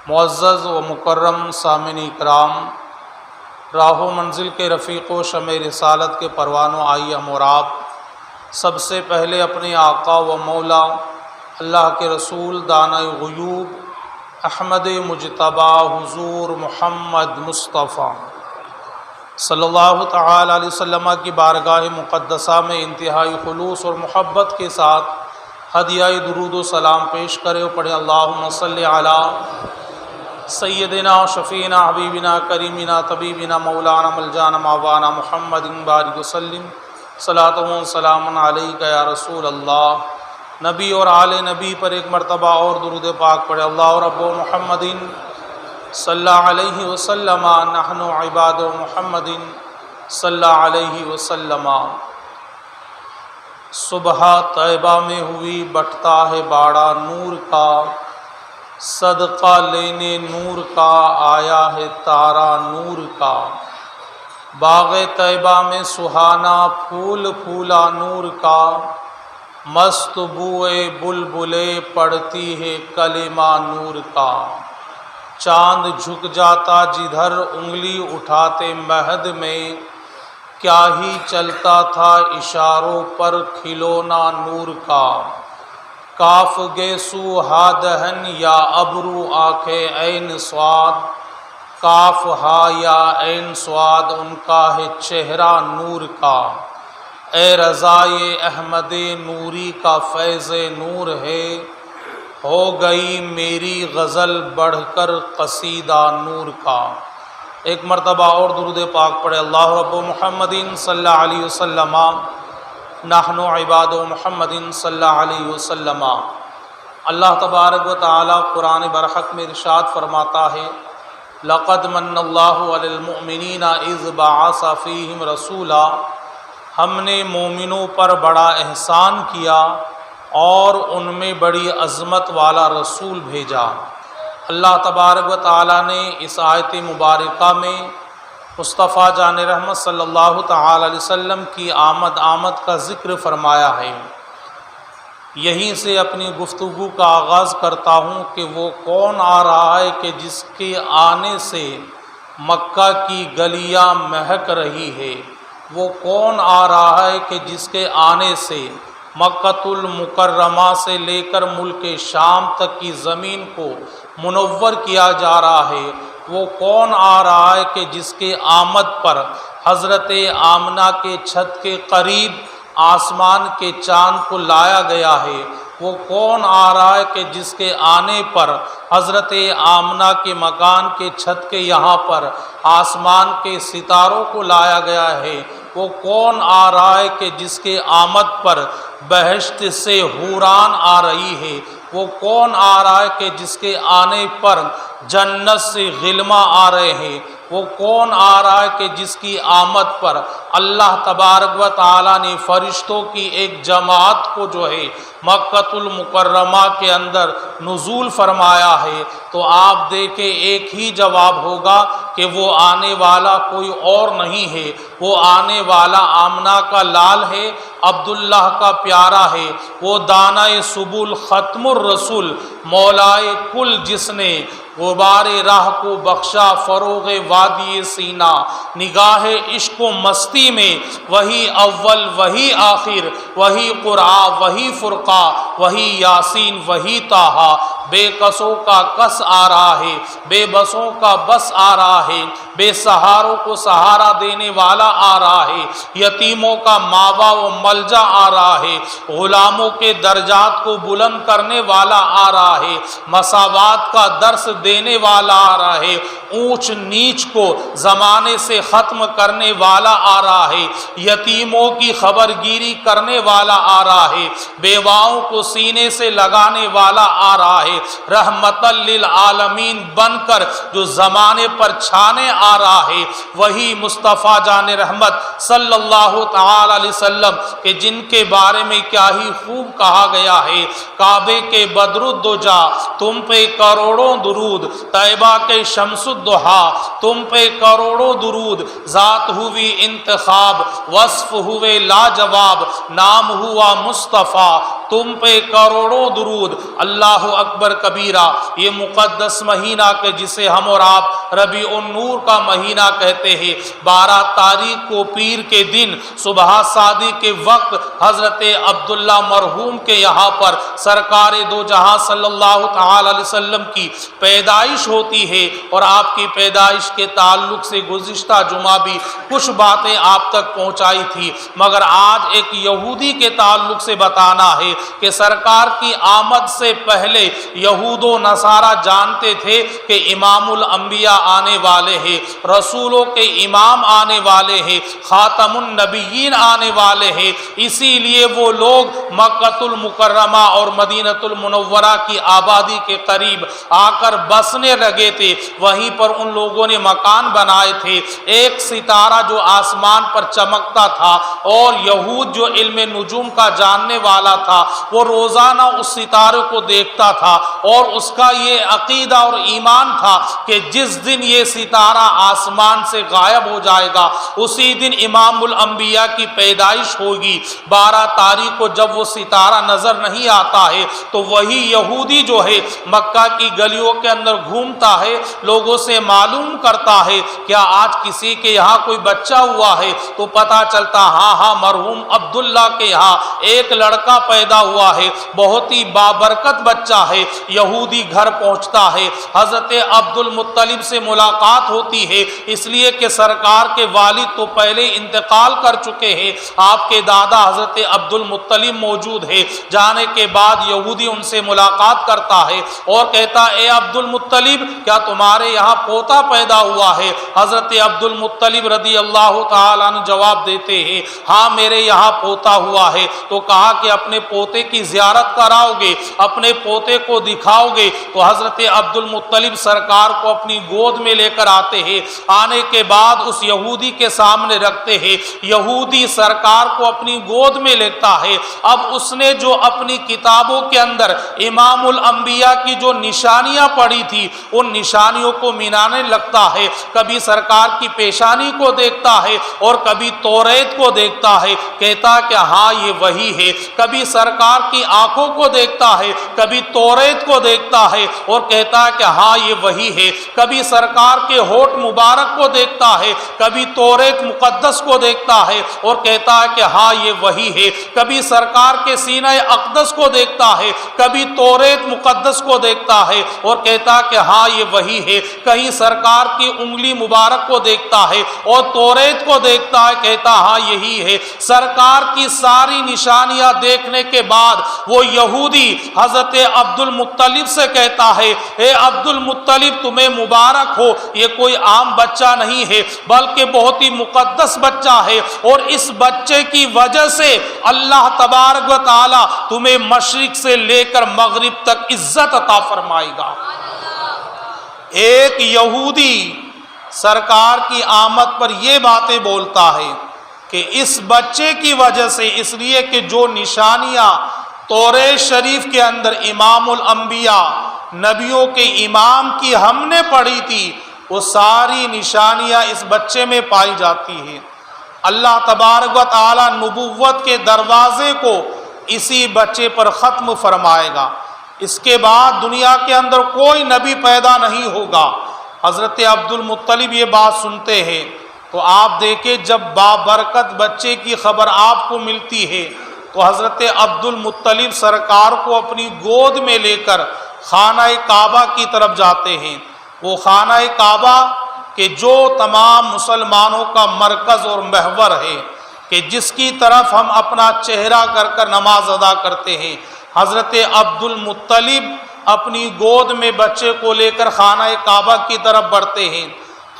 معزز و مکرم سامعین اکرام، راہ و منزل کے رفیق و شمع رسالت کے پروانوں، آئیے ہم اور آپ سب سے پہلے اپنے آقا و مولا اللہ کے رسول دانۂ غیوب احمد مجتبی حضور محمد مصطفیٰ صلی اللہ تعالی علیہ وسلم کی بارگاہ مقدسہ میں انتہائی خلوص اور محبت کے ساتھ ہدیہ درود و سلام پیش کرے اور پڑھے اللہم صلی علی سیدنا شفینا حبیبنا کریمنا طبیبنا مولانا ملجانا ماوانا محمد بارک وسلم صلاۃ و سلام علیک یا رسول اللہ۔ نبی اور آل نبی پر ایک مرتبہ اور درود پاک پڑھے اللہ رب محمد صلی اللہ علیہ وسلم نحن عباد محمد صلی اللہ علیہ وسلم۔ صبح طیبہ میں ہوئی بٹتا ہے باڑا نور کا، صدقہ لینے نور کا آیا ہے تارا نور کا، باغ طیبہ میں سہانا پھول پھولا نور کا، مست بوئے بلبلے پڑتی ہے کلمہ نور کا، چاند جھک جاتا جدھر انگلی اٹھاتے مہد میں، کیا ہی چلتا تھا اشاروں پر کھلونا نور کا، کاف گیسو ہا دہن یا ابرو آنکھیں عین سواد، کاف ہا یا عین سواد ان کا ہے چہرہ نور کا، اے رضائے احمد نوری کا فیض نور ہے، ہو گئی میری غزل بڑھ کر قصیدہ نور کا۔ ایک مرتبہ اور درود پاک پڑھے اللہ رب محمد صلی اللہ علیہ وسلم نحن عباد محمد صلی اللہ علیہ وسلم۔ اللہ تبارک و تعالی قرآن برحق میں ارشاد فرماتا ہے لقد من اللہ علی المؤمنین اذ بعث فیہم رسولا، ہم نے مومنوں پر بڑا احسان کیا اور ان میں بڑی عظمت والا رسول بھیجا۔ اللہ تبارک و تعالی نے اس آیت مبارکہ میں مصطفیٰ جان رحمت صلی اللہ تعالی علیہ وسلم کی آمد کا ذکر فرمایا ہے۔ یہیں سے اپنی گفتگو کا آغاز کرتا ہوں کہ وہ کون آ رہا ہے کہ جس کے آنے سے مکہ کی گلیاں مہک رہی ہے، وہ کون آ رہا ہے کہ جس کے آنے سے مکۃ المکرمہ سے لے کر ملک شام تک کی زمین کو منور کیا جا رہا ہے، وہ کون آ رہا ہے کہ جس کے آمد پر حضرت آمنہ کے چھت کے قریب آسمان کے چاند کو لایا گیا ہے، وہ کون آ رہا ہے کہ جس کے آنے پر حضرت آمنہ کے مکان کے چھت کے یہاں پر آسمان کے ستاروں کو لایا گیا ہے، وہ کون آ رہا ہے کہ جس کے آمد پر بہشت سے حوران آ رہی ہے، وہ کون آ رہا ہے کہ جس کے آنے پر جنت سے غلماں آ رہے ہیں، وہ کون آ رہا ہے کہ جس کی آمد پر اللہ تبارک و تعالیٰ نے فرشتوں کی ایک جماعت کو جو ہے مکۃ المکرمہ کے اندر نزول فرمایا ہے۔ تو آپ دیکھیں ایک ہی جواب ہوگا کہ وہ آنے والا کوئی اور نہیں ہے، وہ آنے والا آمنہ کا لال ہے، عبداللہ کا پیارا ہے، وہ دانۂ سبل ختم الرسول مولائے کل، جس نے غبار راہ کو بخشا فروغ وادی سینہ، نگاہ عشق و مستی میں وہی اول وہی آخر، وہی قرآن وہی فرقہ وہی یاسین وہی طٰہٰ، بے کسوں کا کس آ رہا ہے، بے بسوں کا بس آ رہا ہے، بے سہاروں کو سہارا دینے والا آ رہا ہے، یتیموں کا ماوا و ملجا آ رہا ہے، غلاموں کے درجات کو بلند کرنے والا آ رہا ہے، مساوات کا درس دینے والا آ رہا ہے، اونچ نیچ کو زمانے سے ختم کرنے والا آ رہا ہے، یتیموں کی خبر گیری کرنے والا آ رہا ہے، بیواؤں کو سینے سے لگانے والا آ رہا ہے، رحمت للعالمین بن کر جو زمانے پر چھانے آ رہا ہے، وہی مصطفیٰ جان رحمت صلی اللہ تعالی علیہ وسلم کہ جن کے بارے میں کیا ہی خوب کہا گیا ہے، کعبے کے بدر الدجا تم پہ کروڑوں درود، طیبہ کے شمس الضحیٰ تم پہ کروڑوں درود، ذات ہوئی انتخاب وصف ہوئے لاجواب، نام ہوا مصطفیٰ تم پہ کروڑوں درود۔ اللہ اکبر کبیرہ۔ یہ مقدس مہینہ کہ جسے ہم اور آپ ربیع النور کا مہینہ کہتے ہیں، 12 تاریخ کو پیر کے دن صبح شادی کے وقت حضرت عبداللہ مرحوم کے یہاں پر سرکار دو جہاں صلی اللہ تعالی علیہ وسلم کی پیدائش ہوتی ہے، اور آپ کی پیدائش کے تعلق سے گزشتہ جمعہ بھی کچھ باتیں آپ تک پہنچائی تھی، مگر آج ایک یہودی کے تعلق سے بتانا ہے کہ سرکار کی آمد سے پہلے یہود و نصارہ جانتے تھے کہ امام الانبیاء آنے والے ہیں، رسولوں کے امام آنے والے ہیں، خاتم النبیین آنے والے ہیں، اسی لیے وہ لوگ مکہ المکرمہ اور مدینہ المنورہ کی آبادی کے قریب آ کر بسنے لگے تھے۔ وہیں پر ان لوگوں نے مکان بنائے تھے، ایک ستارہ جو آسمان پر چمکتا تھا، اور یہود جو علم نجوم کا جاننے والا تھا وہ روزانہ اس ستارے کو دیکھتا تھا، اور اس کا یہ عقیدہ اور ایمان تھا کہ جس دن یہ ستارہ آسمان سے غائب ہو جائے گا اسی دن امام الانبیاء کی پیدائش ہوگی۔ 12 تاریخ کو جب وہ ستارہ نظر نہیں آتا ہے تو وہی یہودی جو ہے مکہ کی گلیوں کے اندر گھومتا ہے، لوگوں سے معلوم کرتا ہے کیا آج کسی کے یہاں کوئی بچہ ہوا ہے، تو پتا چلتا ہاں مرحوم عبداللہ کے یہاں ایک لڑکا پیدا ہوا ہے، بہت ہی بابرکت بچہ ہے۔ یہودی گھر پہنچتا ہے، حضرت عبد المطلب سے ملاقات ہوتی ہے، اس لیے کہ سرکار کے والد تو پہلے انتقال کر چکے ہیں، آپ کے دادا حضرت عبد المطلب موجود ہے۔ جانے کے بعد یہودی ان سے ملاقات کرتا ہے اور کہتا اے عبد المطلب کیا تمہارے یہاں پوتا پیدا ہوا ہے؟ حضرت عبد المطلب رضی اللہ تعالیٰ عنہ جواب دیتے ہیں ہاں میرے یہاں پوتا ہوا ہے۔ تو کہا کہ اپنے پوتے کی زیارت کراؤ گے، اپنے پوتے کو دکھاؤ گے؟ تو حضرت عبد المطلب سرکار کو اپنی گود میں لے کر آتے ہیں، آنے کے بعد اس یہودی کے سامنے رکھتے ہیں، یہودی سرکار کو اپنی گود میں لیتا ہے۔ اب اس نے جو اپنی کتابوں کے اندر امام الانبیاء کی جو نشانیاں پڑھی تھی ان نشانیوں کو مینانے لگتا ہے، کبھی سرکار کی پیشانی کو دیکھتا ہے اور کبھی توریت کو دیکھتا ہے، کہتا کہ ہاں یہ وہی ہے، کبھی سرکار کی آنکھوں کو دیکھتا ہے، کبھی توریت کو دیکھتا ہے اور کہتا کہ ہاں یہ وہی ہے، کبھی سرکار کے ہونٹ مبارک کو دیکھتا ہے، کبھی توریت مقدس کو دیکھتا ہے اور کہتا ہے کہ ہاں یہ وہی ہے، کبھی سرکار کے سینہ اقدس کو دیکھتا ہے، کبھی توریت مقدس کو دیکھتا ہے اور کہتا کہ ہاں یہ وہی ہے، کہیں سرکار کی انگلی مبارک کو دیکھتا ہے اور توریت کو دیکھتا ہے، کہتا ہاں یہی ہے۔ سرکار کی ساری نشانیاں دیکھنے کے بعد وہ یہودی حضرت عبد المطلب سے کہتا ہے اے عبد المطلب تمہیں مبارک ہو، یہ کوئی عام بچہ نہیں ہے بلکہ بہت ہی مقدس بچہ ہے، اور اس بچے کی وجہ سے اللہ تبارک و تعالی تمہیں مشرق سے لے کر مغرب تک عزت عطا فرمائے گا۔ ایک یہودی سرکار کی آمد پر یہ باتیں بولتا ہے کہ اس بچے کی وجہ سے، اس لیے کہ جو نشانیاں توریت شریف کے اندر امام الانبیاء نبیوں کے امام کی ہم نے پڑھی تھی وہ ساری نشانیاں اس بچے میں پائی جاتی ہیں۔ اللہ تبارک و تعالی نبوت کے دروازے کو اسی بچے پر ختم فرمائے گا، اس کے بعد دنیا کے اندر کوئی نبی پیدا نہیں ہوگا۔ حضرت عبد المطلب یہ بات سنتے ہیں تو آپ دیکھیں جب بابرکت بچے کی خبر آپ کو ملتی ہے تو حضرت عبد المطلب سرکار کو اپنی گود میں لے کر خانہ کعبہ کی طرف جاتے ہیں، وہ خانہ کعبہ کہ جو تمام مسلمانوں کا مرکز اور محور ہے، کہ جس کی طرف ہم اپنا چہرہ کر کر نماز ادا کرتے ہیں۔ حضرت عبد المطلب اپنی گود میں بچے کو لے کر خانہ کعبہ کی طرف بڑھتے ہیں۔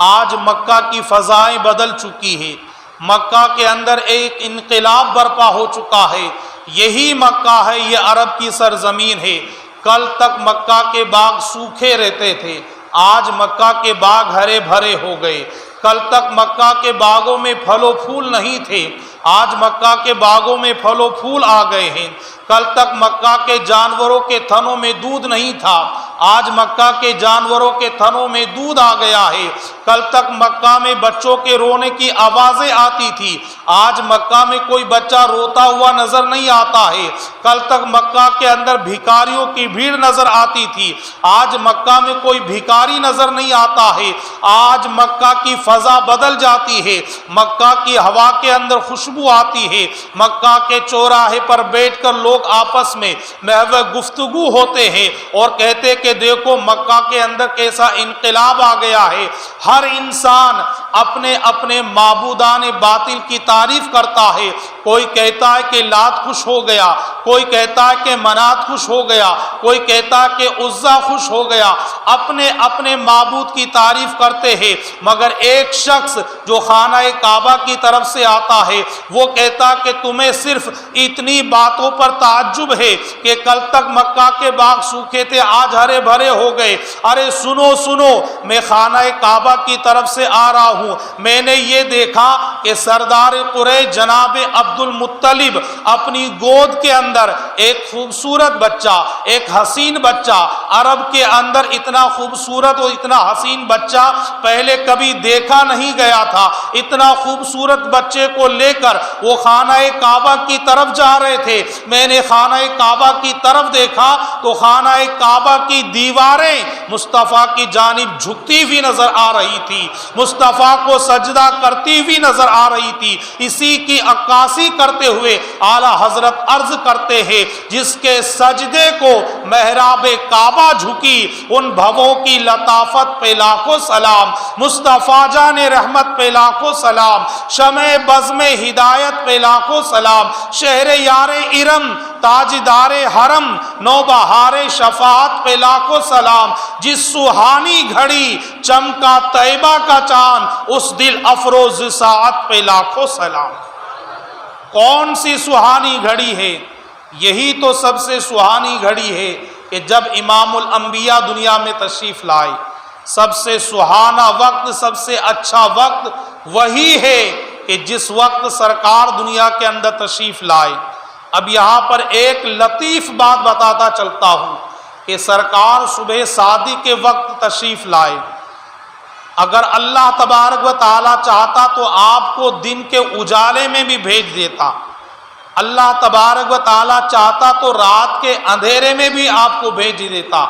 آج مکہ کی فضائیں بدل چکی ہیں، مکہ کے اندر ایک انقلاب برپا ہو چکا ہے۔ یہی مکہ ہے، یہ عرب کی سرزمین ہے۔ کل تک مکہ کے باغ سوکھے رہتے تھے، آج مکہ کے باغ ہرے بھرے ہو گئے۔ کل تک مکہ کے باغوں میں پھل و پھول نہیں تھے، آج مکہ کے باغوں میں پھل و پھول آ گئے ہیں۔ کل تک مکہ کے جانوروں کے تھنوں میں دودھ نہیں تھا، آج مکہ کے جانوروں کے تھنوں میں دودھ آ گیا ہے، کل تک مکہ میں بچوں کے رونے کی آوازیں آتی تھی، آج مکہ میں کوئی بچہ روتا ہوا نظر نہیں آتا ہے، کل تک مکہ کے اندر بھکاریوں کی بھیڑ نظر آتی تھی، آج مکہ میں کوئی بھکاری نظر نہیں آتا ہے، آج مکہ کی فضا بدل جاتی ہے، مکہ کی ہوا کے اندر خوشبو آتی ہے، مکہ کے چوراہے پر بیٹھ کر لوگ آپس میں محو گفتگو ہوتے ہیں اور کہتے کہ دیکھو مکہ کے اندر کیسا انقلاب آ گیا ہے، ہر انسان اپنے اپنے معبودان باطل کی تعریف کرتا ہے، کوئی کہتا ہے کہ لات خوش ہو گیا، کوئی کہتا ہے کہ منات خوش ہو گیا، کوئی کہتا ہے کہ عزا خوش ہو گیا، اپنے اپنے معبود کی تعریف کرتے ہیں، مگر ایک شخص جو خانہ کعبہ کی طرف سے آتا ہے وہ کہتا کہ تمہیں صرف اتنی باتوں پر تعجب ہے کہ کل تک مکہ کے باغ سوکھے تھے آج ہرے بھرے ہو گئے، ارے سنو سنو، میں خانہ کعبہ کی طرف سے آ رہا ہوں، میں نے یہ دیکھا کہ سردار قریش جناب عبد المطلب اپنی گود کے اندر ایک خوبصورت بچہ، ایک حسین بچہ، عرب کے اندر اتنا خوبصورت اور اتنا حسین بچہ پہلے کبھی دیکھا نہیں گیا تھا، اتنا خوبصورت بچے کو لے کر وہ خانہ کعبہ کی طرف جا رہے تھے، میں نے خانہ کعبہ کی طرف دیکھا تو خانہ کعبہ کی دیواریں مصطفیٰ کی جانب جھکتی ہوئی نظر آ رہی تھی، مصطفیٰ کو سجدہ کرتی ہوئی نظر آ رہی تھی، اسی کی عکاسی کرتے ہوئے اعلیٰ حضرت عرض کرتے ہیں جس کے سجدے کو محراب کعبہ جھکی ان بھووں کی لطافت پہ لاکھوں سلام، مصطفیٰ جان رحمت پہ لاکھوں سلام، شمع بزم ہدایت پہ لاکھوں سلام، شہر یار ارم تاجدار حرم نوبہار شفاعت پہ لاکھوں سلام، جس سہانی گھڑی چمکا طیبہ کا چاند اس دل افروز ساعت پہ لاکھوں سلام۔ کون سی سہانی گھڑی ہے؟ یہی تو سب سے سہانی گھڑی ہے کہ جب امام الانبیاء دنیا میں تشریف لائے، سب سے سہانا وقت، سب سے اچھا وقت وہی ہے کہ جس وقت سرکار دنیا کے اندر تشریف لائے۔ اب یہاں پر ایک لطیف بات بتاتا چلتا ہوں کہ سرکار صبح صادق کے وقت تشریف لائے، اگر اللہ تبارک و تعالی چاہتا تو آپ کو دن کے اجالے میں بھی بھیج دیتا، اللہ تبارک و تعالی چاہتا تو رات کے اندھیرے میں بھی آپ کو بھیج دیتا،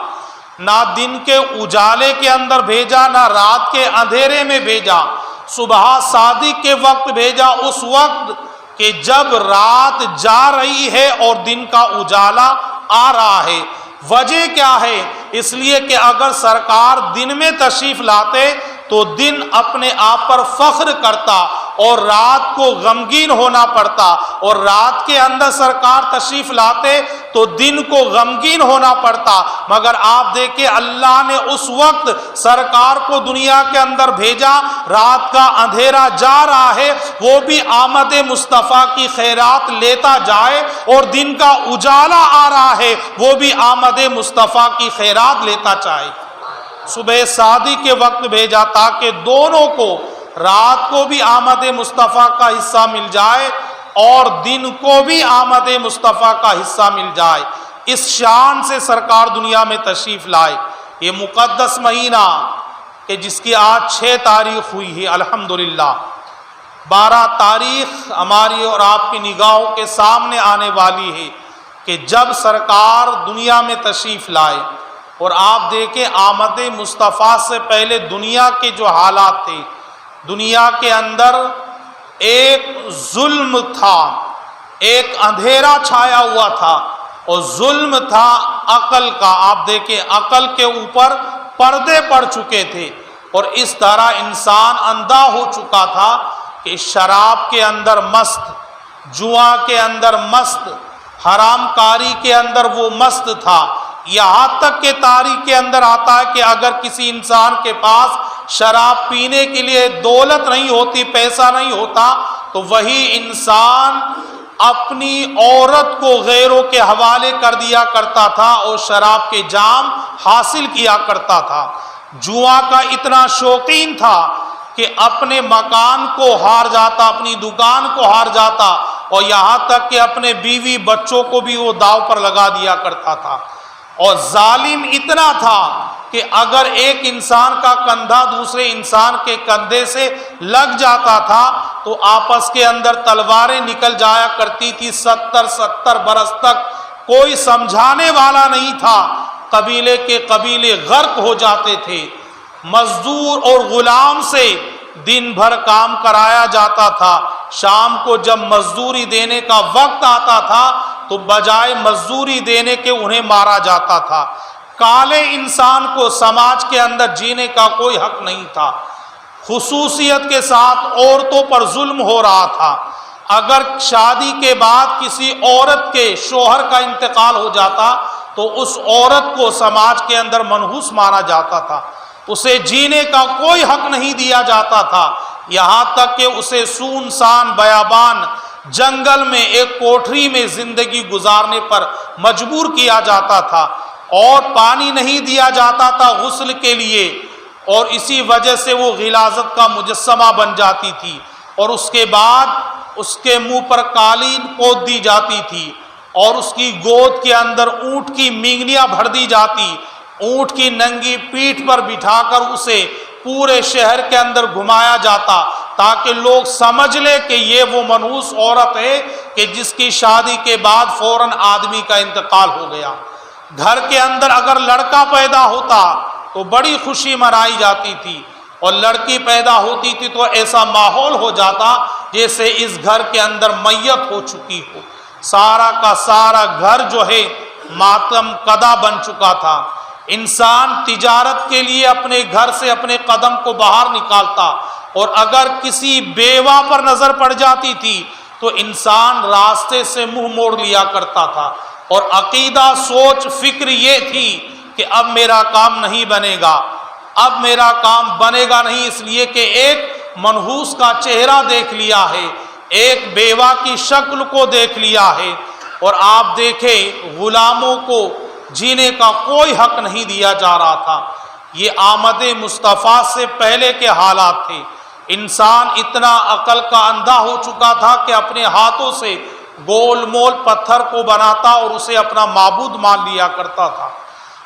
نہ دن کے اجالے کے اندر بھیجا نہ رات کے اندھیرے میں بھیجا، صبح صادق کے وقت بھیجا، اس وقت کہ جب رات جا رہی ہے اور دن کا اجالا آ رہا ہے۔ وجہ کیا ہے؟ اس لیے کہ اگر سرکار دن میں تشریف لاتے تو دن اپنے آپ پر فخر کرتا اور رات کو غمگین ہونا پڑتا، اور رات کے اندر سرکار تشریف لاتے تو دن کو غمگین ہونا پڑتا، مگر آپ دیکھیں اللہ نے اس وقت سرکار کو دنیا کے اندر بھیجا، رات کا اندھیرا جا رہا ہے وہ بھی آمد مصطفیٰ کی خیرات لیتا جائے، اور دن کا اجالا آ رہا ہے وہ بھی آمد مصطفیٰ کی خیرات لیتا جائے۔ صبح صادق کے وقت بھیجا تاکہ دونوں کو، رات کو بھی آمد مصطفیٰ کا حصہ مل جائے اور دن کو بھی آمد مصطفیٰ کا حصہ مل جائے۔ اس شان سے سرکار دنیا میں تشریف لائے۔ یہ مقدس مہینہ کہ جس کی آج 6 تاریخ ہوئی ہے، الحمدللہ 12 تاریخ ہماری اور آپ کی نگاہوں کے سامنے آنے والی ہے کہ جب سرکار دنیا میں تشریف لائے، اور آپ دیکھیں آمد مصطفیٰ سے پہلے دنیا کے جو حالات تھے، دنیا کے اندر ایک ظلم تھا، ایک اندھیرا چھایا ہوا تھا، اور ظلم تھا عقل کا۔ آپ دیکھیں عقل کے اوپر پردے پڑ چکے تھے، اور اس طرح انسان اندھا ہو چکا تھا کہ شراب کے اندر مست، جوا کے اندر مست، حرام کاری کے اندر وہ مست تھا، یہاں تک کہ تاریخ کے اندر آتا ہے کہ اگر کسی انسان کے پاس شراب پینے کے لیے دولت نہیں ہوتی، پیسہ نہیں ہوتا، تو وہی انسان اپنی عورت کو غیروں کے حوالے کر دیا کرتا تھا اور شراب کے جام حاصل کیا کرتا تھا۔ جوا کا اتنا شوقین تھا کہ اپنے مکان کو ہار جاتا، اپنی دکان کو ہار جاتا، اور یہاں تک کہ اپنے بیوی بچوں کو بھی وہ داؤ پر لگا دیا کرتا تھا۔ اور ظالم اتنا تھا کہ اگر ایک انسان کا کندھا دوسرے انسان کے کندھے سے لگ جاتا تھا تو آپس کے اندر تلواریں نکل جایا کرتی تھی، 70 برس تک کوئی سمجھانے والا نہیں تھا، قبیلے کے قبیلے غرق ہو جاتے تھے۔ مزدور اور غلام سے دن بھر کام کرایا جاتا تھا، شام کو جب مزدوری دینے کا وقت آتا تھا تو بجائے مزدوری دینے کے انہیں مارا جاتا تھا۔ کالے انسان کو سماج کے اندر جینے کا کوئی حق نہیں تھا، خصوصیت کے ساتھ عورتوں پر ظلم ہو رہا تھا۔ اگر شادی کے بعد کسی عورت کے شوہر کا انتقال ہو جاتا تو اس عورت کو سماج کے اندر منحوس مانا جاتا تھا، اسے جینے کا کوئی حق نہیں دیا جاتا تھا، یہاں تک کہ اسے سنسان بیابان جنگل میں ایک کوٹھری میں زندگی گزارنے پر مجبور کیا جاتا تھا، اور پانی نہیں دیا جاتا تھا غسل کے لیے، اور اسی وجہ سے وہ غلاظت کا مجسمہ بن جاتی تھی، اور اس کے بعد اس کے منہ پر قالین پوت دی جاتی تھی، اور اس کی گود کے اندر اونٹ کی مینگنیاں بھر دی جاتی، اونٹ کی ننگی پیٹھ پر بٹھا کر اسے پورے شہر کے اندر گھمایا جاتا تاکہ لوگ سمجھ لے کہ یہ وہ منحوس عورت ہے کہ جس کی شادی کے بعد فوراً آدمی کا انتقال ہو گیا۔ گھر کے اندر اگر لڑکا پیدا ہوتا تو بڑی خوشی منائی جاتی تھی، اور لڑکی پیدا ہوتی تھی تو ایسا ماحول ہو جاتا جیسے اس گھر کے اندر میت ہو چکی ہو، سارا کا سارا گھر جو ہے ماتم کدا بن چکا تھا۔ انسان تجارت کے لیے اپنے گھر سے اپنے قدم کو باہر نکالتا، اور اگر کسی بیوہ پر نظر پڑ جاتی تھی تو انسان راستے سے منہ موڑ لیا کرتا تھا، اور عقیدہ سوچ فکر یہ تھی کہ اب میرا کام نہیں بنے گا، اب میرا کام بنے گا نہیں، اس لیے کہ ایک منحوس کا چہرہ دیکھ لیا ہے، ایک بیوہ کی شکل کو دیکھ لیا ہے۔ اور آپ دیکھیں غلاموں کو جینے کا کوئی حق نہیں دیا جا رہا تھا۔ یہ آمد مصطفیٰ سے پہلے کے حالات تھے، انسان اتنا عقل کا اندھا ہو چکا تھا کہ اپنے ہاتھوں سے گول مول پتھر کو بناتا اور اسے اپنا معبود مان لیا کرتا تھا۔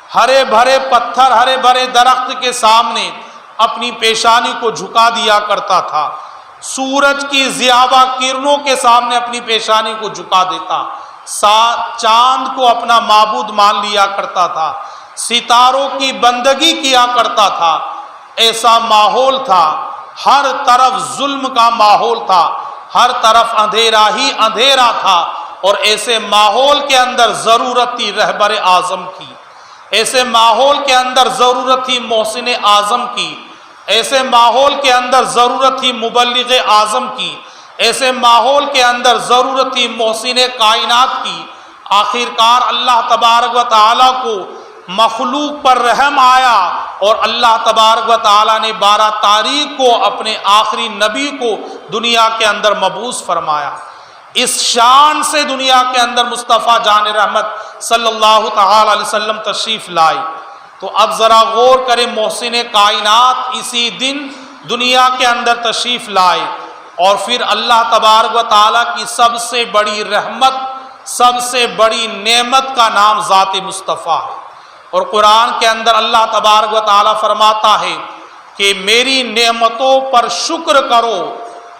ہرے بھرے پتھر، ہرے بھرے درخت کے سامنے اپنی پیشانی کو جھکا دیا کرتا تھا، سورج کی ضیابہ کرنوں کے سامنے اپنی پیشانی کو جھکا دیتا، چاند کو اپنا معبود مان لیا کرتا تھا، ستاروں کی بندگی کیا کرتا تھا۔ ایسا ماحول تھا، ہر طرف ظلم کا ماحول تھا، ہر طرف اندھیرا ہی اندھیرا تھا، اور ایسے ماحول کے اندر ضرورت تھی رہبر اعظم کی، ایسے ماحول کے اندر ضرورت تھی محسن اعظم کی، ایسے ماحول کے اندر ضرورت تھی مبلغ اعظم کی، ایسے ماحول کے اندر ضرورت تھی محسن کائنات کی۔ آخرکار اللہ تبارک و تعالیٰ کو مخلوق پر رحم آیا، اور اللہ تبارک و تعالیٰ نے 12 تاریخ کو اپنے آخری نبی کو دنیا کے اندر مبعوث فرمایا۔ اس شان سے دنیا کے اندر مصطفیٰ جان رحمت صلی اللہ تعالی علیہ وسلم تشریف لائے۔ تو اب ذرا غور کریں، محسن کائنات اسی دن دنیا کے اندر تشریف لائے، اور پھر اللہ تبارک و تعالیٰ کی سب سے بڑی رحمت، سب سے بڑی نعمت کا نام ذات مصطفیٰ ہے۔ اور قرآن کے اندر اللہ تبارک و تعالیٰ فرماتا ہے کہ میری نعمتوں پر شکر کرو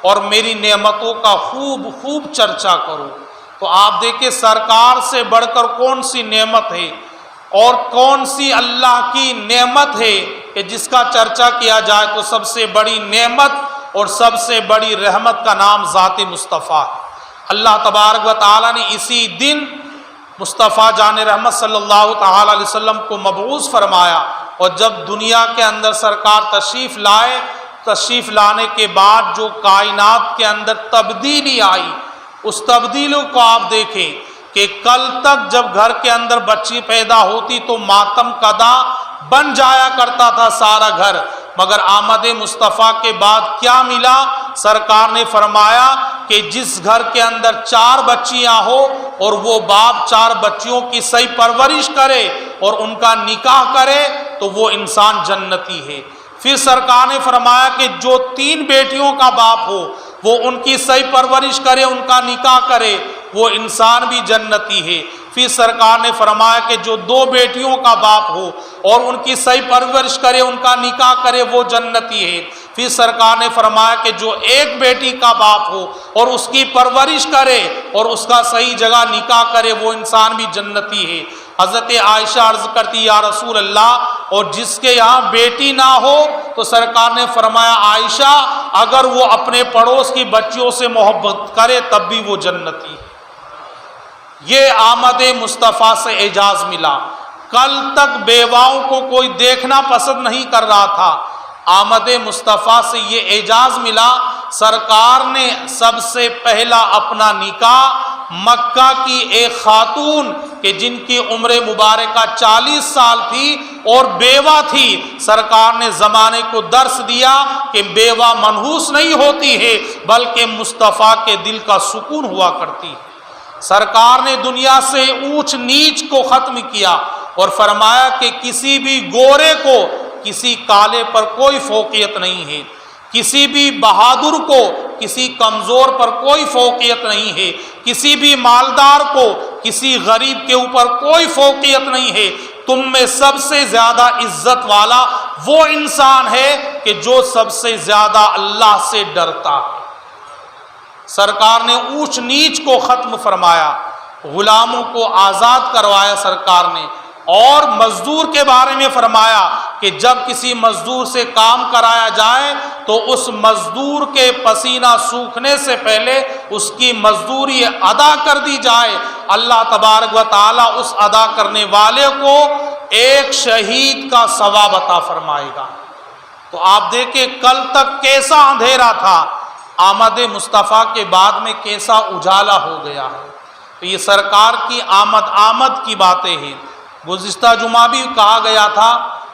اور میری نعمتوں کا خوب خوب چرچا کرو۔ تو آپ دیکھیں سرکار سے بڑھ کر کون سی نعمت ہے، اور کون سی اللہ کی نعمت ہے کہ جس کا چرچا کیا جائے تو سب سے بڑی نعمت اور سب سے بڑی رحمت کا نام ذات مصطفیٰ ہے۔ اللہ تبارک و تعالیٰ نے اسی دن مصطفیٰ جان رحمت صلی اللہ تعالی علیہ وسلم کو مبعوث فرمایا، اور جب دنیا کے اندر سرکار تشریف لائے، تشریف لانے کے بعد جو کائنات کے اندر تبدیلی آئی، اس تبدیلی کو آپ دیکھیں کہ کل تک جب گھر کے اندر بچی پیدا ہوتی تو ماتم کدا بن جایا کرتا تھا سارا گھر، مگر آمد مصطفیٰ کے بعد کیا ملا؟ سرکار نے فرمایا کہ جس گھر کے اندر 4 بچیاں ہو اور وہ باپ 4 بچیوں کی صحیح پرورش کرے اور ان کا نکاح کرے تو وہ انسان جنتی ہے۔ پھر سرکار نے فرمایا کہ جو 3 بیٹیوں کا باپ ہو وہ ان کی صحیح پرورش کرے، ان کا نکاح کرے، وہ انسان بھی جنتی ہے۔ پھر سرکار نے فرمایا کہ جو دو بیٹیوں کا باپ ہو اور ان کی صحیح پرورش کرے، ان کا نکاح کرے، وہ جنتی ہے۔ پھر سرکار نے فرمایا کہ جو ایک بیٹی کا باپ ہو اور اس کی پرورش کرے اور اس کا صحیح جگہ نکاح کرے، وہ انسان بھی جنتی ہے۔ حضرت عائشہ عرض کرتی یا رسول اللہ، اور جس کے یہاں بیٹی نہ ہو تو سرکار نے فرمایا عائشہ اگر وہ اپنے پڑوس کی بچیوں سے محبت کرے تب بھی وہ جنتی ہے۔ یہ آمد مصطفیٰ سے اعجاز ملا۔ کل تک بیواؤں کو کوئی دیکھنا پسند نہیں کر رہا تھا، آمد مصطفیٰ سے یہ اعجاز ملا۔ سرکار نے سب سے پہلا اپنا نکاح مکہ کی ایک خاتون کہ جن کی عمر مبارکہ 40 سال تھی اور بیوہ تھی، سرکار نے زمانے کو درس دیا کہ بیوہ منحوس نہیں ہوتی ہے بلکہ مصطفیٰ کے دل کا سکون ہوا کرتی ہے۔ سرکار نے دنیا سے اونچ نیچ کو ختم کیا اور فرمایا کہ کسی بھی گورے کو کسی کالے پر کوئی فوقیت نہیں ہے، کسی بھی بہادر کو کسی کمزور پر کوئی فوقیت نہیں ہے، کسی بھی مالدار کو کسی غریب کے اوپر کوئی فوقیت نہیں ہے۔ تم میں سب سے زیادہ عزت والا وہ انسان ہے کہ جو سب سے زیادہ اللہ سے ڈرتا ہے۔ سرکار نے اونچ نیچ کو ختم فرمایا، غلاموں کو آزاد کروایا سرکار نے، اور مزدور کے بارے میں فرمایا کہ جب کسی مزدور سے کام کرایا جائے تو اس مزدور کے پسینہ سوکھنے سے پہلے اس کی مزدوری ادا کر دی جائے۔ اللہ تبارک و تعالیٰ اس ادا کرنے والے کو ایک شہید کا ثواب عطا فرمائے گا۔ تو آپ دیکھیں کل تک کیسا اندھیرا تھا، آمد مصطفیٰ کے بعد میں کیسا اجالا ہو گیا ہے۔ تو یہ سرکار کی آمد کی باتیں ہیں۔ گزشتہ جمعہ بھی کہا گیا تھا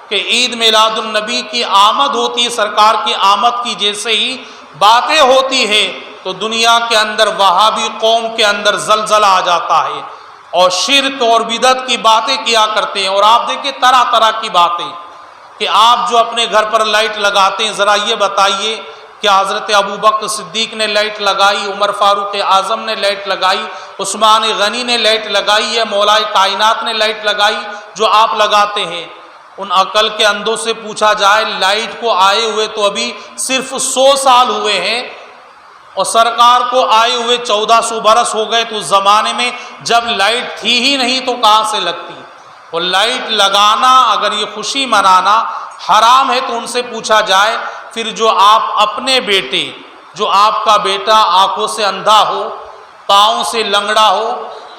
کہ عید میلاد النبی کی آمد ہوتی ہے، سرکار کی آمد کی جیسے ہی باتیں ہوتی ہے تو دنیا کے اندر وہابی قوم کے اندر زلزلہ آ جاتا ہے اور شرک اور بدعت کی باتیں کیا کرتے ہیں۔ اور آپ دیکھیں طرح طرح کی باتیں کہ آپ جو اپنے گھر پر لائٹ لگاتے ہیں، ذرا یہ بتائیے کیا حضرت ابوبکر صدیق نے لائٹ لگائی، عمر فاروق اعظم نے لائٹ لگائی، عثمان غنی نے لائٹ لگائی، یا مولا کائنات نے لائٹ لگائی جو آپ لگاتے ہیں؟ ان عقل کے اندھوں سے پوچھا جائے لائٹ کو آئے ہوئے تو ابھی صرف 100 سال ہوئے ہیں اور سرکار کو آئے ہوئے 1400 برس ہو گئے، تو اس زمانے میں جب لائٹ تھی ہی نہیں تو کہاں سے لگتی؟ اور لائٹ لگانا اگر یہ خوشی منانا حرام ہے تو ان سے پوچھا جائے پھر جو آپ اپنے بیٹے، جو آپ کا بیٹا آنکھوں سے اندھا ہو، پاؤں سے لنگڑا ہو،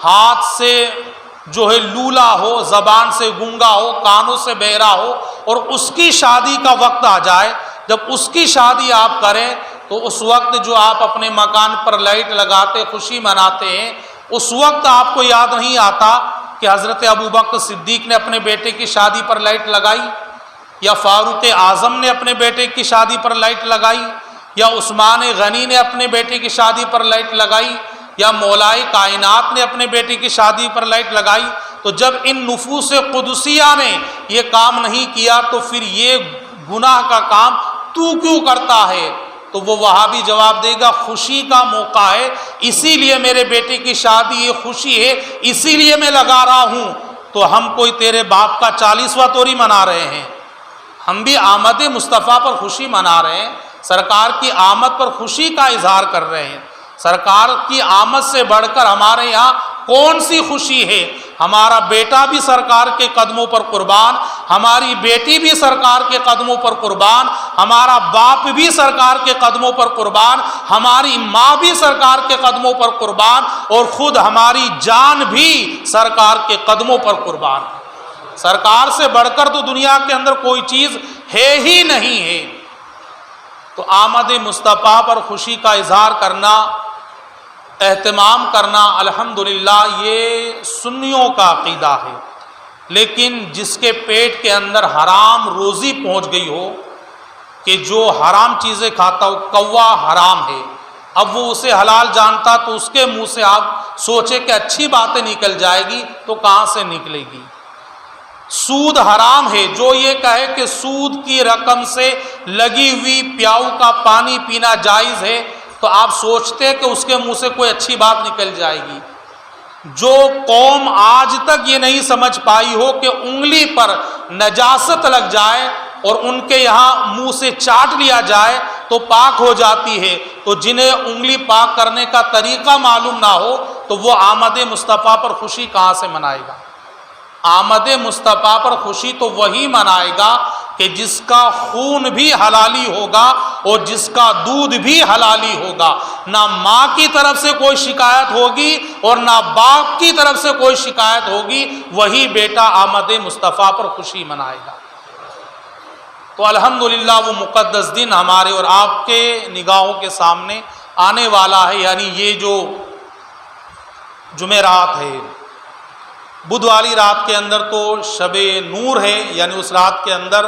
ہاتھ سے جو ہے لولا ہو، زبان سے گونگا ہو، کانوں سے بہرا ہو، اور اس کی شادی کا وقت آ جائے، جب اس کی شادی آپ کریں تو اس وقت جو آپ اپنے مکان پر لائٹ لگاتے خوشی مناتے ہیں، اس وقت آپ کو یاد نہیں آتا کہ حضرت ابوبکر صدیق نے اپنے بیٹے کی شادی پر لائٹ لگائی، یا فاروق اعظم نے اپنے بیٹے کی شادی پر لائٹ لگائی، یا عثمان غنی نے اپنے بیٹے کی شادی پر لائٹ لگائی، یا مولائے کائنات نے اپنے بیٹے کی شادی پر لائٹ لگائی؟ تو جب ان نفوس قدسیہ نے یہ کام نہیں کیا تو پھر یہ گناہ کا کام تو کیوں کرتا ہے؟ تو وہ وہابی جواب دے گا خوشی کا موقع ہے، اسی لیے میرے بیٹے کی شادی یہ خوشی ہے، اسی لیے میں لگا رہا ہوں۔ تو ہم کوئی تیرے باپ کا 40واں توری منا رہے ہیں؟ ہم بھی آمد مصطفیٰ پر خوشی منا رہے ہیں، سرکار کی آمد پر خوشی کا اظہار کر رہے ہیں۔ سرکار کی آمد سے بڑھ کر ہمارے یہاں کون سی خوشی ہے؟ ہمارا بیٹا بھی سرکار کے قدموں پر قربان، ہماری بیٹی بھی سرکار کے قدموں پر قربان، ہمارا باپ بھی سرکار کے قدموں پر قربان، ہماری ماں بھی سرکار کے قدموں پر قربان، اور خود ہماری جان بھی سرکار کے قدموں پر قربان۔ سرکار سے بڑھ کر تو دنیا کے اندر کوئی چیز ہے ہی نہیں ہے۔ تو آمد مصطفیٰ پر خوشی کا اظہار کرنا، اہتمام کرنا، الحمدللہ یہ سنیوں کا عقیدہ ہے۔ لیکن جس کے پیٹ کے اندر حرام روزی پہنچ گئی ہو کہ جو حرام چیزیں کھاتا ہو، کوا حرام ہے، اب وہ اسے حلال جانتا تو اس کے منہ سے آپ سوچے کہ اچھی باتیں نکل جائے گی تو کہاں سے نکلے گی؟ سود حرام ہے، جو یہ کہے کہ سود کی رقم سے لگی ہوئی پیاؤ کا پانی پینا جائز ہے تو آپ سوچتے کہ اس کے منہ سے کوئی اچھی بات نکل جائے گی۔ جو قوم آج تک یہ نہیں سمجھ پائی ہو کہ انگلی پر نجاست لگ جائے اور ان کے یہاں منہ سے چاٹ لیا جائے تو پاک ہو جاتی ہے، تو جنہیں انگلی پاک کرنے کا طریقہ معلوم نہ ہو تو وہ آمد مصطفیٰ پر خوشی کہاں سے منائے گا؟ آمد مصطفیٰ پر خوشی تو وہی منائے گا کہ جس کا خون بھی حلالی ہوگا اور جس کا دودھ بھی حلالی ہوگا، نہ ماں کی طرف سے کوئی شکایت ہوگی اور نہ باپ کی طرف سے کوئی شکایت ہوگی، وہی بیٹا آمد مصطفیٰ پر خوشی منائے گا۔ تو الحمدللہ وہ مقدس دن ہمارے اور آپ کے نگاہوں کے سامنے آنے والا ہے، یعنی یہ جو جمعرات ہے، بدھ والی رات کے اندر تو شب نور ہے، یعنی اس رات کے اندر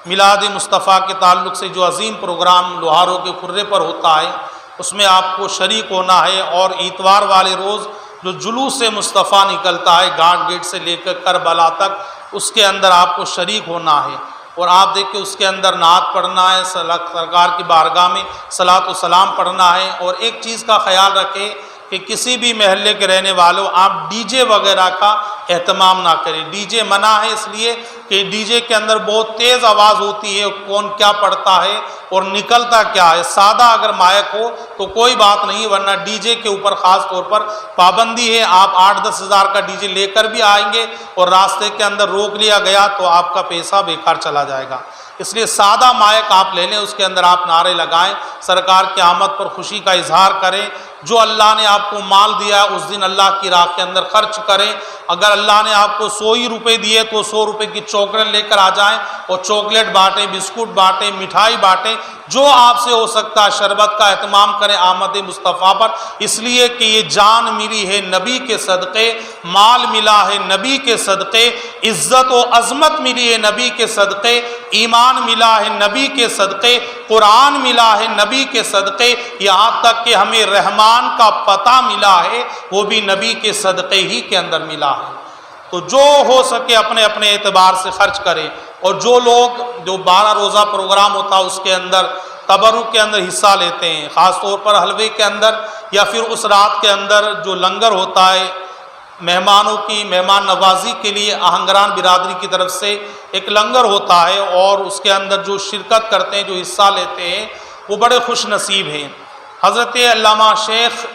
میلاد مصطفیٰ کے تعلق سے جو عظیم پروگرام لوہاروں کے کھرے پر ہوتا ہے اس میں آپ کو شریک ہونا ہے، اور اتوار والے روز جو جلوس مصطفیٰ نکلتا ہے گھاٹ گیٹ سے لے کر کربلا تک، اس کے اندر آپ کو شریک ہونا ہے، اور آپ دیکھ کے اس کے اندر نعت پڑھنا ہے، سرکار کی بارگاہ میں صلاۃ و سلام پڑھنا ہے۔ اور ایک چیز کا خیال رکھیں کہ کسی بھی محلے کے رہنے والوں آپ ڈی جے وغیرہ کا اہتمام نہ کریں۔ ڈی جے منع ہے اس لیے کہ ڈی جے کے اندر بہت تیز آواز ہوتی ہے، کون کیا پڑھتا ہے اور نکلتا کیا ہے۔ سادہ اگر مائک ہو تو کوئی بات نہیں، ورنہ ڈی جے کے اوپر خاص طور پر پابندی ہے۔ آپ 8-10 ہزار کا ڈی جے لے کر بھی آئیں گے اور راستے کے اندر روک لیا گیا تو آپ کا پیسہ بیکار چلا جائے گا، اس لیے سادہ مائک آپ لے لیں، اس کے اندر آپ نعرے لگائیں، سرکار کی آمد پر خوشی کا اظہار کریں۔ جو اللہ نے آپ کو مال دیا اس دن اللہ کی راہ کے اندر خرچ کریں۔ اگر اللہ نے آپ کو 100 ہی روپے دیے تو 100 روپے کی چاکلیٹ لے کر آ جائیں اور چاکلیٹ بانٹیں، بسکٹ بانٹیں، مٹھائی بانٹیں، جو آپ سے ہو سکتا ہے شربت کا اہتمام کریں آمد مصطفیٰ پر، اس لیے کہ یہ جان ملی ہے نبی کے صدقے، مال ملا ہے نبی کے صدقے، عزت و عظمت ملی ہے نبی کے صدقے، ایمان ملا ہے نبی کے صدقے، قرآن ملا ہے نبی کے صدقے، یہاں تک کہ ہمیں رحمان کا پتہ ملا ہے وہ بھی نبی کے صدقے ہی کے اندر ملا ہے۔ تو جو ہو سکے اپنے اپنے اعتبار سے خرچ کریں، اور جو لوگ جو 12 روزہ پروگرام ہوتا ہے اس کے اندر تبرک کے اندر حصہ لیتے ہیں، خاص طور پر حلوے کے اندر یا پھر اس رات کے اندر جو لنگر ہوتا ہے مہمانوں کی مہمان نوازی کے لیے آہنگران برادری کی طرف سے ایک لنگر ہوتا ہے، اور اس کے اندر جو شرکت کرتے ہیں، جو حصہ لیتے ہیں، وہ بڑے خوش نصیب ہیں۔ حضرت علامہ شیخ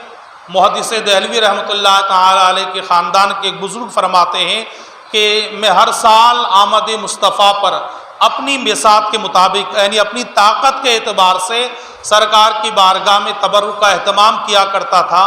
محدث دہلوی رحمۃ اللہ تعالی علیہ کے خاندان کے ایک بزرگ فرماتے ہیں کہ میں ہر سال آمد مصطفیٰ پر اپنی بساط کے مطابق، یعنی اپنی طاقت کے اعتبار سے سرکار کی بارگاہ میں تبرک کا اہتمام کیا کرتا تھا۔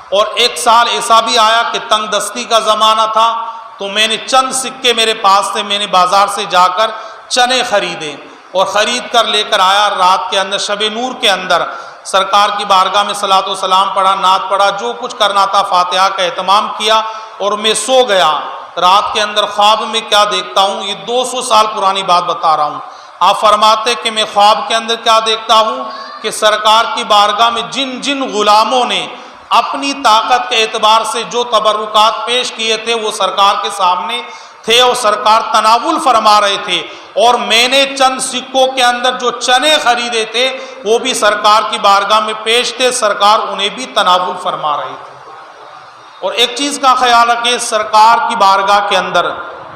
اور ایک سال ایسا بھی آیا کہ تنگ دستی کا زمانہ تھا، تو میں نے چند سکے میرے پاس تھے، میں نے بازار سے جا کر چنے خریدے اور خرید کر لے کر آیا۔ رات کے اندر شب نور کے اندر سرکار کی بارگاہ میں صلاۃ و سلام پڑھا، نعت پڑھا، جو کچھ کرنا تھا فاتحہ کا اہتمام کیا، اور میں سو گیا۔ رات کے اندر خواب میں کیا دیکھتا ہوں، یہ 200 سال پرانی بات بتا رہا ہوں۔ آپ فرماتے کہ میں خواب کے اندر کیا دیکھتا ہوں کہ سرکار کی بارگاہ میں جن جن غلاموں نے اپنی طاقت کے اعتبار سے جو تبرکات پیش کیے تھے وہ سرکار کے سامنے تھے اور سرکار تناول فرما رہے تھے، اور میں نے چند سکوں کے اندر جو چنے خریدے تھے وہ بھی سرکار کی بارگاہ میں پیش تھے، سرکار انہیں بھی تناول فرما رہے تھے۔ اور ایک چیز کا خیال رکھیں، سرکار کی بارگاہ کے اندر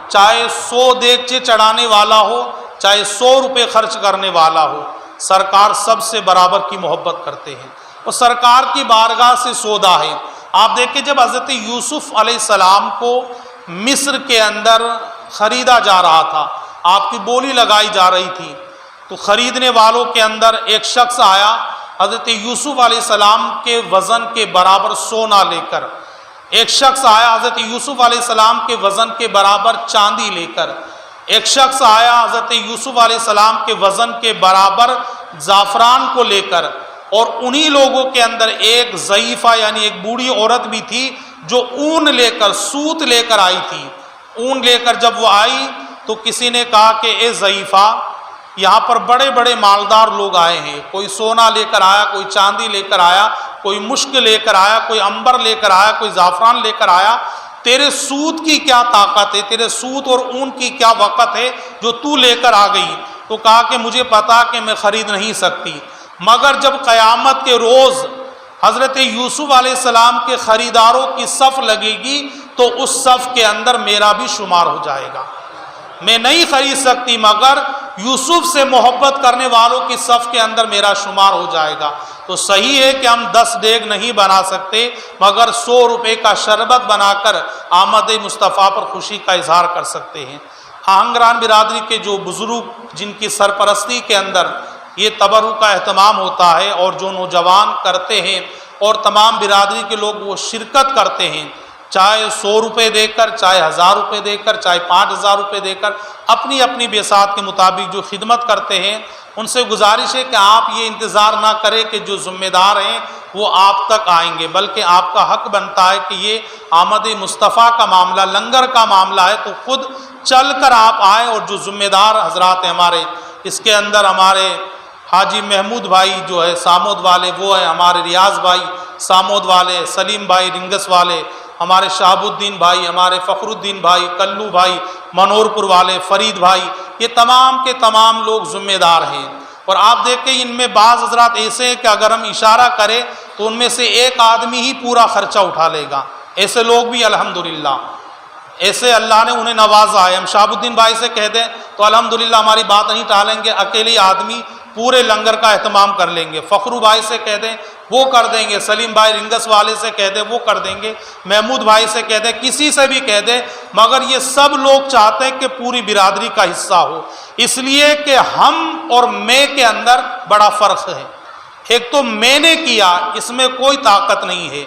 چاہے 100 دیگچے چڑھانے والا ہو، چاہے 100 روپے خرچ کرنے والا ہو، سرکار سب سے برابر کی محبت کرتے ہیں، اور سرکار کی بارگاہ سے سودا ہے۔ آپ دیکھیں جب حضرت یوسف علیہ السلام کو مصر کے اندر خریدا جا رہا تھا، آپ کی بولی لگائی جا رہی تھی، تو خریدنے والوں کے اندر ایک شخص آیا حضرت یوسف علیہ السلام کے وزن کے برابر سونا لے کر، ایک شخص آیا حضرت یوسف علیہ السلام کے وزن کے برابر چاندی لے کر، ایک شخص آیا حضرت یوسف علیہ السلام کے وزن کے برابر زعفران کو لے کر، اور انہی لوگوں کے اندر ایک ضعیفہ یعنی ایک بوڑھی عورت بھی تھی جو اون لے کر سوت لے کر آئی تھی۔ اون لے کر جب وہ آئی تو کسی نے کہا کہ اے ضعیفہ، یہاں پر بڑے بڑے مالدار لوگ آئے ہیں، کوئی سونا لے کر آیا، کوئی چاندی لے کر آیا، کوئی مشک لے کر آیا، کوئی عنبر لے کر آیا، کوئی زعفران لے کر آیا، تیرے سوت کی کیا طاقت ہے، تیرے سوت اور اون کی کیا وقت ہے جو تو لے کر آ گئی؟ تو کہا کہ مجھے پتا کہ میں خرید نہیں سکتی، مگر جب قیامت کے روز حضرت یوسف علیہ السلام کے خریداروں کی صف لگے گی تو اس صف کے اندر میرا بھی شمار ہو جائے گا. میں نہیں خرید سکتی مگر یوسف سے محبت کرنے والوں کی صف کے اندر میرا شمار ہو جائے گا. تو صحیح ہے کہ ہم 10 دیگ نہیں بنا سکتے مگر 100 روپے کا شربت بنا کر آمد مصطفیٰ پر خوشی کا اظہار کر سکتے ہیں. آہنگران برادری کے جو بزرگ جن کی سرپرستی کے اندر یہ تبرک کا اہتمام ہوتا ہے اور جو نوجوان کرتے ہیں اور تمام برادری کے لوگ وہ شرکت کرتے ہیں، چاہے 100 روپے دے کر، چاہے 1000 روپے دے کر، چاہے 5000 روپے دے کر، اپنی اپنی بیسات کے مطابق جو خدمت کرتے ہیں، ان سے گزارش ہے کہ آپ یہ انتظار نہ کریں کہ جو ذمہ دار ہیں وہ آپ تک آئیں گے، بلکہ آپ کا حق بنتا ہے کہ یہ آمد مصطفیٰ کا معاملہ، لنگر کا معاملہ ہے تو خود چل کر آپ آئیں. اور جو ذمہ دار حضرات ہیں ہمارے، اس کے اندر ہمارے حاجی محمود بھائی جو ہے سامود والے وہ ہیں، ہمارے ریاض بھائی سامود والے، سلیم بھائی رنگس والے، ہمارے شہاب الدین بھائی، ہمارے فخر الدین بھائی، کلو بھائی منور پور والے، فرید بھائی، یہ تمام کے تمام لوگ ذمہ دار ہیں. اور آپ دیکھیں ان میں بعض حضرات ایسے ہیں کہ اگر ہم اشارہ کریں تو ان میں سے ایک آدمی ہی پورا خرچہ اٹھا لے گا. ایسے لوگ بھی الحمدللہ، ایسے اللہ نے انہیں نوازا ہے. ہم شہاب الدین بھائی سے کہہ دیں تو الحمدللہ ہماری بات نہیں ٹالیں گے، اکیلے آدمی پورے لنگر کا اہتمام کر لیں گے. فخرو بھائی سے کہہ دیں وہ کر دیں گے، سلیم بھائی رنگس والے سے کہہ دیں وہ کر دیں گے، محمود بھائی سے کہہ دیں، کسی سے بھی کہہ دیں، مگر یہ سب لوگ چاہتے ہیں کہ پوری برادری کا حصہ ہو. اس لیے کہ ہم اور میں کے اندر بڑا فرق ہے. ایک تو میں نے کیا اس میں کوئی طاقت نہیں ہے،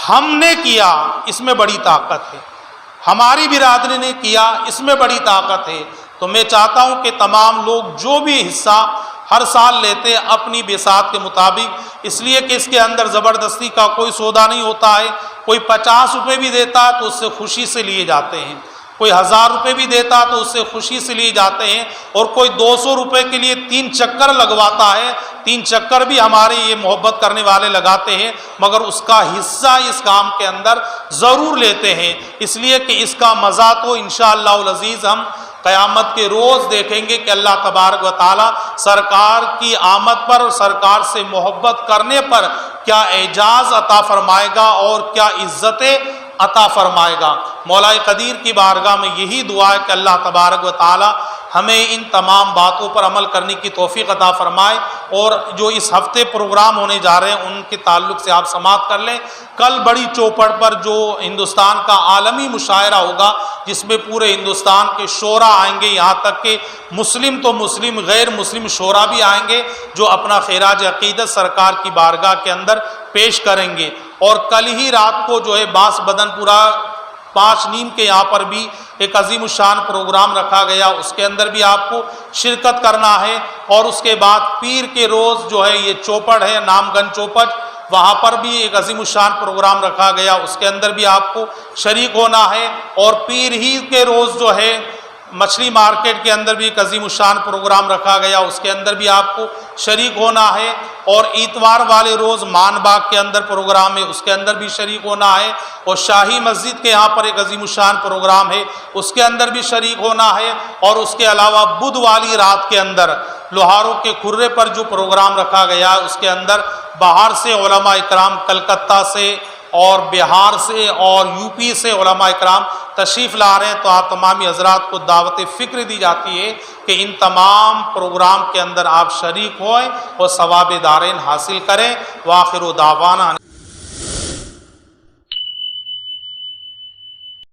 ہم نے کیا اس میں بڑی طاقت ہے، ہماری برادری نے کیا اس میں بڑی طاقت ہے. تو میں چاہتا ہوں کہ تمام لوگ جو بھی حصہ ہر سال لیتے ہیں اپنی بیسات کے مطابق، اس لیے کہ اس کے اندر زبردستی کا کوئی سودا نہیں ہوتا ہے. کوئی 50 روپے بھی دیتا ہے تو اس سے خوشی سے لیے جاتے ہیں، کوئی 1000 روپے بھی دیتا تو اس سے خوشی سے لیے جاتے ہیں، اور کوئی 200 روپے کے لیے 3 چکر لگواتا ہے. 3 چکر بھی ہمارے یہ محبت کرنے والے لگاتے ہیں مگر اس کا حصہ اس کام کے اندر ضرور لیتے ہیں. اس لیے کہ اس کا مزہ تو انشاءاللہ العزیز ہم قیامت کے روز دیکھیں گے کہ اللہ تبارک و تعالی سرکار کی آمد پر اور سرکار سے محبت کرنے پر کیا اعزاز عطا فرمائے گا اور کیا عزتیں عطا فرمائے گا. مولا قدیر کی بارگاہ میں یہی دعا ہے کہ اللہ تبارک و تعالی ہمیں ان تمام باتوں پر عمل کرنے کی توفیق عطا فرمائے. اور جو اس ہفتے پروگرام ہونے جا رہے ہیں ان کے تعلق سے آپ سماعت کر لیں. کل بڑی چوپڑ پر جو ہندوستان کا عالمی مشاعرہ ہوگا جس میں پورے ہندوستان کے شعراء آئیں گے، یہاں تک کہ مسلم تو مسلم غیر مسلم شعراء بھی آئیں گے جو اپنا خراج عقیدت سرکار کی بارگاہ کے اندر پیش کریں گے. اور کل ہی رات کو جو ہے باس بدن پورا 5:30 کے یہاں پر بھی ایک عظیم الشان پروگرام رکھا گیا، اس کے اندر بھی آپ کو شرکت کرنا ہے. اور اس کے بعد پیر کے روز جو ہے یہ چوپڑ ہے نام گنج چوپٹ، وہاں پر بھی ایک عظیم الشان پروگرام رکھا گیا، اس کے اندر بھی آپ کو شریک ہونا ہے. اور پیر ہی کے روز جو ہے مچھلی مارکیٹ کے اندر بھی ایک عظیم الشان پروگرام رکھا گیا، اس کے اندر بھی آپ کو شریک ہونا ہے. اور اتوار والے روز مان باغ کے اندر پروگرام ہے، اس کے اندر بھی شریک ہونا ہے. اور شاہی مسجد کے یہاں پر ایک عظیم الشان پروگرام ہے، اس کے اندر بھی شریک ہونا ہے. اور اس کے علاوہ بدھ والی رات کے اندر لوہاروں کے کھرے پر جو پروگرام رکھا گیا ہے اس کے اندر باہر سے علماء اکرام، کلکتہ سے اور بہار سے اور یو پی سے علماء اکرام تشریف لا رہے ہیں. تو آپ تمامی حضرات کو دعوت فکر دی جاتی ہے کہ ان تمام پروگرام کے اندر آپ شریک ہوئیں اور ثواب دارین حاصل کریں. وآخر دعوانا